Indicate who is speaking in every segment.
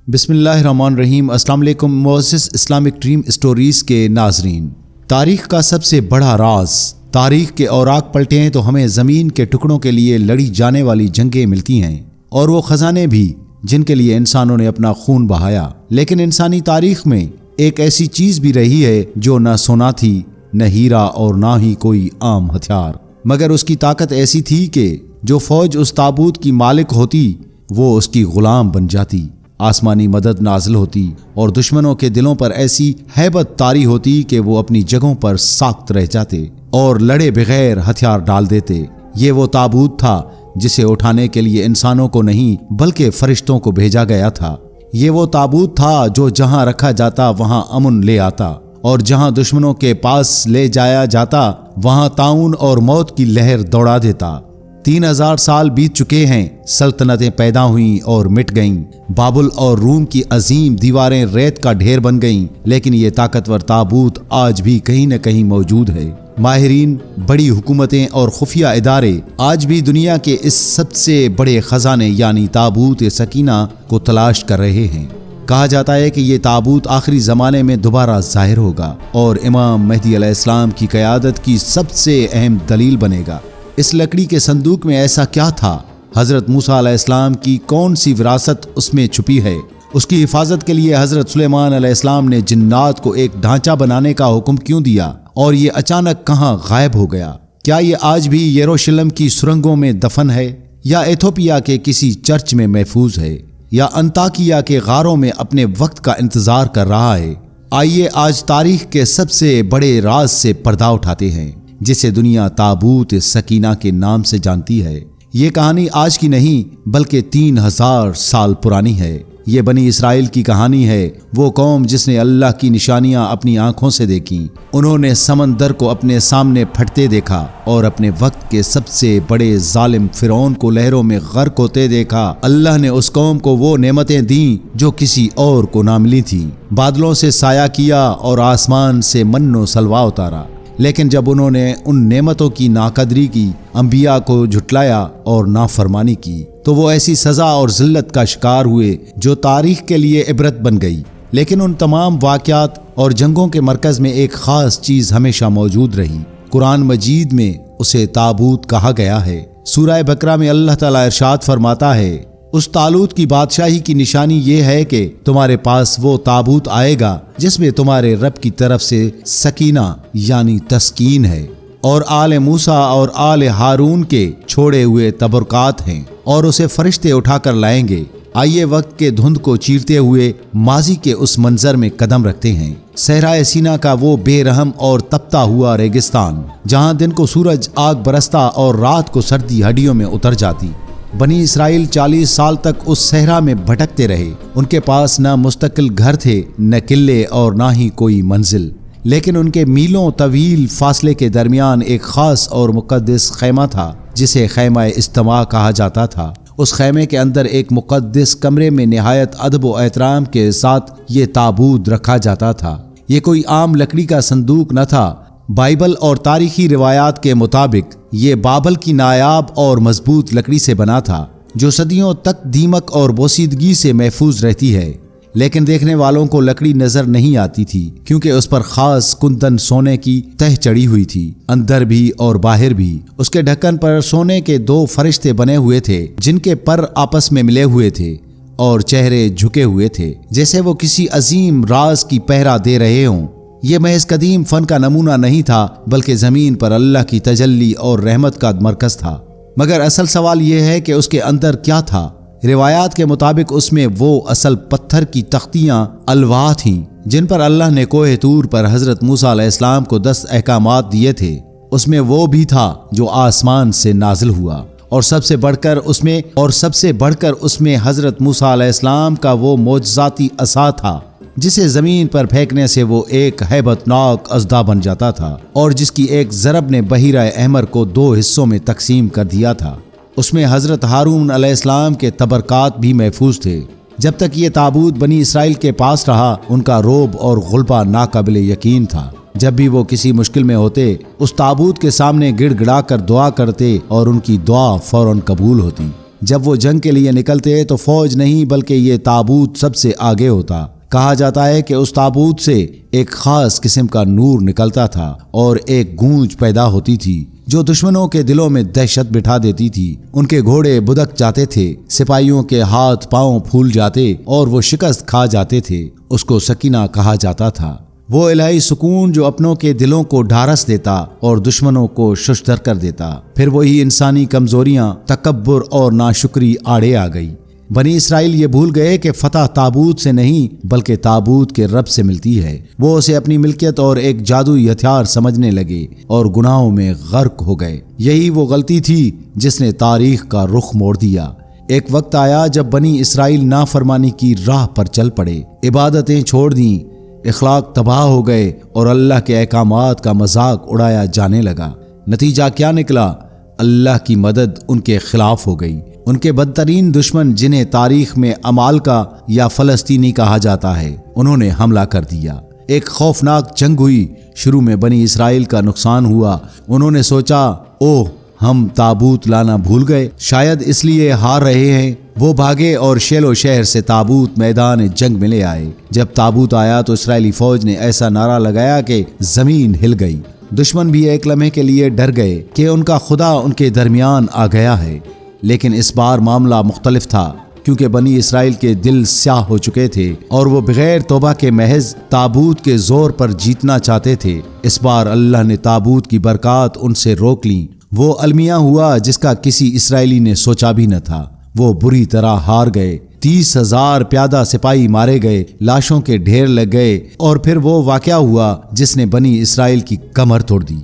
Speaker 1: بسم اللہ الرحمن الرحیم۔ السلام علیکم معزز اسلامک ڈریم اسٹوریز کے ناظرین۔ تاریخ کا سب سے بڑا راز، تاریخ کے اوراق پلٹے ہیں تو ہمیں زمین کے ٹکڑوں کے لیے لڑی جانے والی جنگیں ملتی ہیں، اور وہ خزانے بھی جن کے لیے انسانوں نے اپنا خون بہایا۔ لیکن انسانی تاریخ میں ایک ایسی چیز بھی رہی ہے جو نہ سونا تھی، نہ ہیرا اور نہ ہی کوئی عام ہتھیار، مگر اس کی طاقت ایسی تھی کہ جو فوج اس تابوت کی مالک ہوتی وہ اس کی غلام بن جاتی، آسمانی مدد نازل ہوتی اور دشمنوں کے دلوں پر ایسی ہیبت طاری ہوتی کہ وہ اپنی جگہوں پر ساخت رہ جاتے اور لڑے بغیر ہتھیار ڈال دیتے۔ یہ وہ تابوت تھا جسے اٹھانے کے لیے انسانوں کو نہیں بلکہ فرشتوں کو بھیجا گیا تھا۔ یہ وہ تابوت تھا جو جہاں رکھا جاتا وہاں امن لے آتا، اور جہاں دشمنوں کے پاس لے جایا جاتا وہاں طاعون اور موت کی لہر دوڑا دیتا۔ 3000 سال بیت چکے ہیں، سلطنتیں پیدا ہوئیں اور مٹ گئیں، بابل اور روم کی عظیم دیواریں ریت کا ڈھیر بن گئیں، لیکن یہ طاقتور تابوت آج بھی کہیں نہ کہیں موجود ہے۔ ماہرین، بڑی حکومتیں اور خفیہ ادارے آج بھی دنیا کے اس سب سے بڑے خزانے یعنی تابوت سکینہ کو تلاش کر رہے ہیں۔ کہا جاتا ہے کہ یہ تابوت آخری زمانے میں دوبارہ ظاہر ہوگا اور امام مہدی علیہ السلام کی قیادت کی سب سے اہم دلیل بنے گا۔ اس لکڑی کے صندوق میں ایسا کیا تھا؟ حضرت موسیٰ علیہ السلام کی کون سی وراثت اس میں چھپی ہے؟ اس کی حفاظت کے لیے حضرت سلیمان علیہ السلام نے جنات کو ایک ڈھانچہ بنانے کا حکم کیوں دیا اور یہ اچانک کہاں غائب ہو گیا؟ کیا یہ آج بھی یروشلم کی سرنگوں میں دفن ہے، یا ایتھوپیا کے کسی چرچ میں محفوظ ہے، یا انطاکیہ کے غاروں میں اپنے وقت کا انتظار کر رہا ہے؟ آئیے آج تاریخ کے سب سے بڑے راز سے پردہ اٹھاتے ہیں جسے دنیا تابوت سکینہ کے نام سے جانتی ہے۔ یہ کہانی آج کی نہیں بلکہ 3000 سال پرانی ہے۔ یہ بنی اسرائیل کی کہانی ہے، وہ قوم جس نے اللہ کی نشانیاں اپنی آنکھوں سے دیکھیں۔ انہوں نے سمندر کو اپنے سامنے پھٹتے دیکھا اور اپنے وقت کے سب سے بڑے ظالم فرعون کو لہروں میں غرق ہوتے دیکھا۔ اللہ نے اس قوم کو وہ نعمتیں دیں جو کسی اور کو نہ ملی تھیں۔ بادلوں سے سایہ کیا اور آسمان سے من و سلوا اتارا، لیکن جب انہوں نے ان نعمتوں کی ناقدری کی، انبیاء کو جھٹلایا اور نافرمانی کی، تو وہ ایسی سزا اور ذلت کا شکار ہوئے جو تاریخ کے لیے عبرت بن گئی۔ لیکن ان تمام واقعات اور جنگوں کے مرکز میں ایک خاص چیز ہمیشہ موجود رہی۔ قرآن مجید میں اسے تابوت کہا گیا ہے۔ سورہ بقرہ میں اللہ تعالیٰ ارشاد فرماتا ہے، اس طالوت کی بادشاہی کی نشانی یہ ہے کہ تمہارے پاس وہ تابوت آئے گا جس میں تمہارے رب کی طرف سے سکینہ یعنی تسکین ہے، اور آل موسیٰ اور آل ہارون کے چھوڑے ہوئے تبرکات ہیں، اور اسے فرشتے اٹھا کر لائیں گے۔ آئیے وقت کے دھند کو چیرتے ہوئے ماضی کے اس منظر میں قدم رکھتے ہیں۔ صحرائے سینا کا وہ بے رحم اور تپتا ہوا ریگستان جہاں دن کو سورج آگ برستا اور رات کو سردی ہڈیوں میں اتر جاتی۔ بنی اسرائیل 40 سال تک اس صحرا میں بھٹکتے رہے۔ ان کے پاس نہ مستقل گھر تھے، نہ قلعے اور نہ ہی کوئی منزل، لیکن ان کے میلوں طویل فاصلے کے درمیان ایک خاص اور مقدس خیمہ تھا جسے خیمہ اجتماع کہا جاتا تھا۔ اس خیمے کے اندر ایک مقدس کمرے میں نہایت ادب و احترام کے ساتھ یہ تابوت رکھا جاتا تھا۔ یہ کوئی عام لکڑی کا صندوق نہ تھا۔ بائبل اور تاریخی روایات کے مطابق یہ بابل کی نایاب اور مضبوط لکڑی سے بنا تھا جو صدیوں تک دیمک اور بوسیدگی سے محفوظ رہتی ہے، لیکن دیکھنے والوں کو لکڑی نظر نہیں آتی تھی کیونکہ اس پر خاص کندن سونے کی تہ چڑھی ہوئی تھی، اندر بھی اور باہر بھی۔ اس کے ڈھکن پر سونے کے 2 فرشتے بنے ہوئے تھے جن کے پر آپس میں ملے ہوئے تھے اور چہرے جھکے ہوئے تھے جیسے وہ کسی عظیم راز کی پہرا دے رہے ہوں۔ یہ محض قدیم فن کا نمونہ نہیں تھا بلکہ زمین پر اللہ کی تجلی اور رحمت کا مرکز تھا۔ مگر اصل سوال یہ ہے کہ اس کے اندر کیا تھا؟ روایات کے مطابق اس میں وہ اصل پتھر کی تختیاں الواح تھیں جن پر اللہ نے کوہ طور پر حضرت موسیٰ علیہ السلام کو 10 احکامات دیے تھے۔ اس میں وہ بھی تھا جو آسمان سے نازل ہوا، اور سب سے بڑھ کر اس میں حضرت موسیٰ علیہ السلام کا وہ معجزاتی عصا تھا جسے زمین پر پھینکنے سے وہ ایک ہیبت ناک اژدہا بن جاتا تھا، اور جس کی ایک ضرب نے بحیرہ احمر کو 2 حصوں میں تقسیم کر دیا تھا۔ اس میں حضرت ہارون علیہ السلام کے تبرکات بھی محفوظ تھے۔ جب تک یہ تابوت بنی اسرائیل کے پاس رہا ان کا رعب اور غلبہ ناقابل یقین تھا۔ جب بھی وہ کسی مشکل میں ہوتے اس تابوت کے سامنے گڑ گڑا کر دعا کرتے اور ان کی دعا فوراً قبول ہوتی۔ جب وہ جنگ کے لیے نکلتے تو فوج نہیں بلکہ یہ تابوت سب سے آگے ہوتا۔ کہا جاتا ہے کہ اس تابوت سے ایک خاص قسم کا نور نکلتا تھا اور ایک گونج پیدا ہوتی تھی جو دشمنوں کے دلوں میں دہشت بٹھا دیتی تھی۔ ان کے گھوڑے بدک جاتے تھے، سپاہیوں کے ہاتھ پاؤں پھول جاتے اور وہ شکست کھا جاتے تھے۔ اس کو سکینہ کہا جاتا تھا، وہ الہی سکون جو اپنوں کے دلوں کو ڈھارس دیتا اور دشمنوں کو ششدر کر دیتا۔ پھر وہی انسانی کمزوریاں، تکبر اور ناشکری آڑے آ گئی۔ بنی اسرائیل یہ بھول گئے کہ فتح تابوت سے نہیں بلکہ تابوت کے رب سے ملتی ہے۔ وہ اسے اپنی ملکیت اور ایک جادوئی ہتھیار سمجھنے لگے اور گناہوں میں غرق ہو گئے۔ یہی وہ غلطی تھی جس نے تاریخ کا رخ موڑ دیا۔ ایک وقت آیا جب بنی اسرائیل نافرمانی کی راہ پر چل پڑے، عبادتیں چھوڑ دیں، اخلاق تباہ ہو گئے اور اللہ کے احکامات کا مذاق اڑایا جانے لگا۔ نتیجہ کیا نکلا؟ اللہ کی مدد ان کے خلاف ہو گئی۔ ان کے بدترین دشمن، جنہیں تاریخ میں عمالقہ یا فلسطینی کہا جاتا ہے، انہوں نے حملہ کر دیا۔ ایک خوفناک جنگ ہوئی۔ شروع میں بنی اسرائیل کا نقصان ہوا۔ انہوں نے سوچا، اوہ ہم تابوت لانا بھول گئے، شاید اس لیے ہار رہے ہیں۔ وہ بھاگے اور شیل و شہر سے تابوت میدان جنگ میں لے آئے۔ جب تابوت آیا تو اسرائیلی فوج نے ایسا نعرہ لگایا کہ زمین ہل گئی۔ دشمن بھی ایک لمحے کے لیے ڈر گئے کہ ان کا خدا ان کے درمیان آ گیا ہے۔ لیکن اس بار معاملہ مختلف تھا، کیونکہ بنی اسرائیل کے دل سیاہ ہو چکے تھے اور وہ بغیر توبہ کے محض تابوت کے زور پر جیتنا چاہتے تھے۔ اس بار اللہ نے تابوت کی برکات ان سے روک لیں۔ وہ المیہ ہوا جس کا کسی اسرائیلی نے سوچا بھی نہ تھا۔ وہ بری طرح ہار گئے۔ 30,000 پیادہ سپاہی مارے گئے، لاشوں کے ڈھیر لگ گئے، اور پھر وہ واقعہ ہوا جس نے بنی اسرائیل کی کمر توڑ دی۔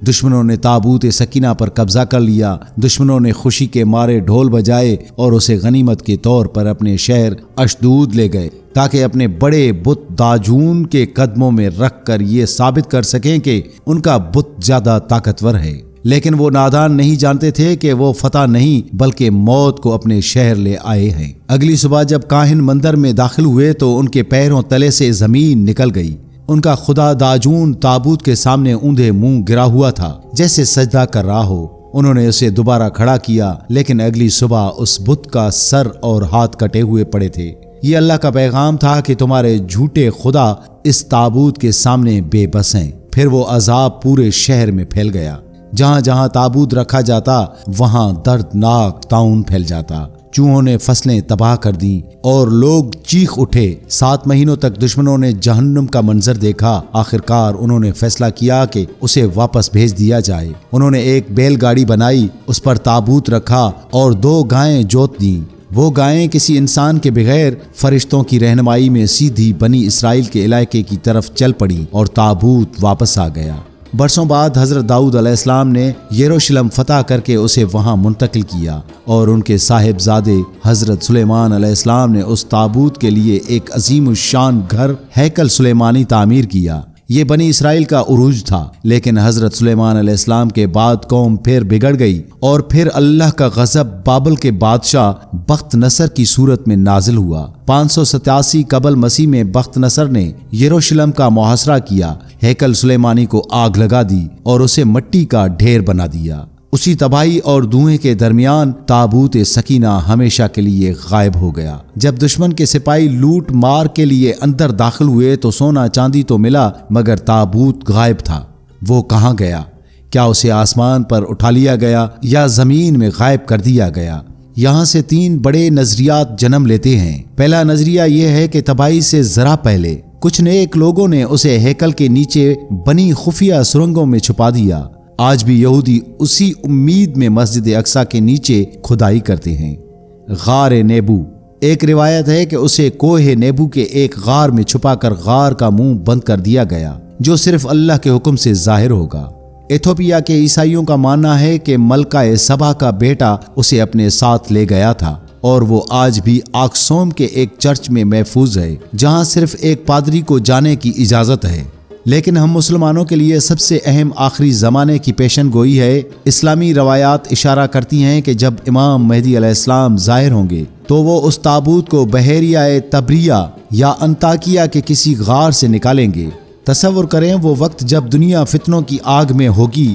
Speaker 1: دشمنوں نے تابوت سکینہ پر قبضہ کر لیا۔ دشمنوں نے خوشی کے مارے ڈھول بجائے اور اسے غنیمت کے طور پر اپنے شہر اشدود لے گئے تاکہ اپنے بڑے بت داجون کے قدموں میں رکھ کر یہ ثابت کر سکیں کہ ان کا بت زیادہ طاقتور ہے۔ لیکن وہ نادان نہیں جانتے تھے کہ وہ فتح نہیں بلکہ موت کو اپنے شہر لے آئے ہیں۔ اگلی صبح جب کاہن مندر میں داخل ہوئے تو ان کے پیروں تلے سے زمین نکل گئی۔ ان کا خدا داجون تابوت کے سامنے اوندھے منہ گرا ہوا تھا، جیسے سجدہ کر رہا ہو۔ انہوں نے اسے دوبارہ کھڑا کیا، لیکن اگلی صبح اس بت کا سر اور ہاتھ کٹے ہوئے پڑے تھے۔ یہ اللہ کا پیغام تھا کہ تمہارے جھوٹے خدا اس تابوت کے سامنے بے بس ہیں۔ پھر وہ عذاب پورے شہر میں پھیل گیا۔ جہاں جہاں تابوت رکھا جاتا وہاں دردناک طاعون پھیل جاتا۔ چوہوں نے فصلیں تباہ کر دیں اور لوگ چیخ اٹھے۔ 7 مہینوں تک دشمنوں نے جہنم کا منظر دیکھا۔ آخرکار انہوں نے فیصلہ کیا کہ اسے واپس بھیج دیا جائے۔ انہوں نے ایک بیل گاڑی بنائی، اس پر تابوت رکھا اور 2 گائیں جوت دیں۔ وہ گائیں کسی انسان کے بغیر فرشتوں کی رہنمائی میں سیدھی بنی اسرائیل کے علاقے کی طرف چل پڑیں اور تابوت واپس آ گیا۔ برسوں بعد حضرت داؤد علیہ السلام نے یروشلم فتح کر کے اسے وہاں منتقل کیا اور ان کے صاحبزادے حضرت سلیمان علیہ السلام نے اس تابوت کے لیے ایک عظیم الشان گھر ہیکل سلیمانی تعمیر کیا۔ یہ بنی اسرائیل کا عروج تھا، لیکن حضرت سلیمان علیہ السلام کے بعد قوم پھر بگڑ گئی اور پھر اللہ کا غضب بابل کے بادشاہ بخت نصر کی صورت میں نازل ہوا۔ 587 قبل مسیح میں بخت نصر نے یروشلم کا محاصرہ کیا، ہیکل سلیمانی کو آگ لگا دی اور اسے مٹی کا ڈھیر بنا دیا۔ اسی تباہی اور دھوئیں کے درمیان تابوت سکینہ ہمیشہ کے لیے غائب ہو گیا۔ جب دشمن کے سپاہی لوٹ مار کے لیے اندر داخل ہوئے تو سونا چاندی تو ملا، مگر تابوت غائب تھا۔ وہ کہاں گیا؟ کیا اسے آسمان پر اٹھا لیا گیا یا زمین میں غائب کر دیا گیا؟ یہاں سے 3 بڑے نظریات جنم لیتے ہیں۔ پہلا نظریہ یہ ہے کہ تباہی سے ذرا پہلے کچھ نیک لوگوں نے اسے ہیکل کے نیچے بنی خفیہ سرنگوں میں چھپا دیا۔ آج بھی یہودی اسی امید میں مسجد اقصی کے نیچے کھدائی کرتے ہیں۔ غار نیبو، ایک روایت ہے کہ اسے کوہ نیبو کے ایک غار میں چھپا کر غار کا منہ بند کر دیا گیا، جو صرف اللہ کے حکم سے ظاہر ہوگا۔ ایتھوپیا کے عیسائیوں کا ماننا ہے کہ ملکہ سبا کا بیٹا اسے اپنے ساتھ لے گیا تھا، اور وہ آج بھی آکسوم کے ایک چرچ میں محفوظ ہے، جہاں صرف ایک پادری کو جانے کی اجازت ہے۔ لیکن ہم مسلمانوں کے لیے سب سے اہم آخری زمانے کی پیشن گوئی ہے۔ اسلامی روایات اشارہ کرتی ہیں کہ جب امام مہدی علیہ السلام ظاہر ہوں گے تو وہ اس تابوت کو بحیرہ تبریہ یا انطاکیہ کے کسی غار سے نکالیں گے۔ تصور کریں وہ وقت جب دنیا فتنوں کی آگ میں ہوگی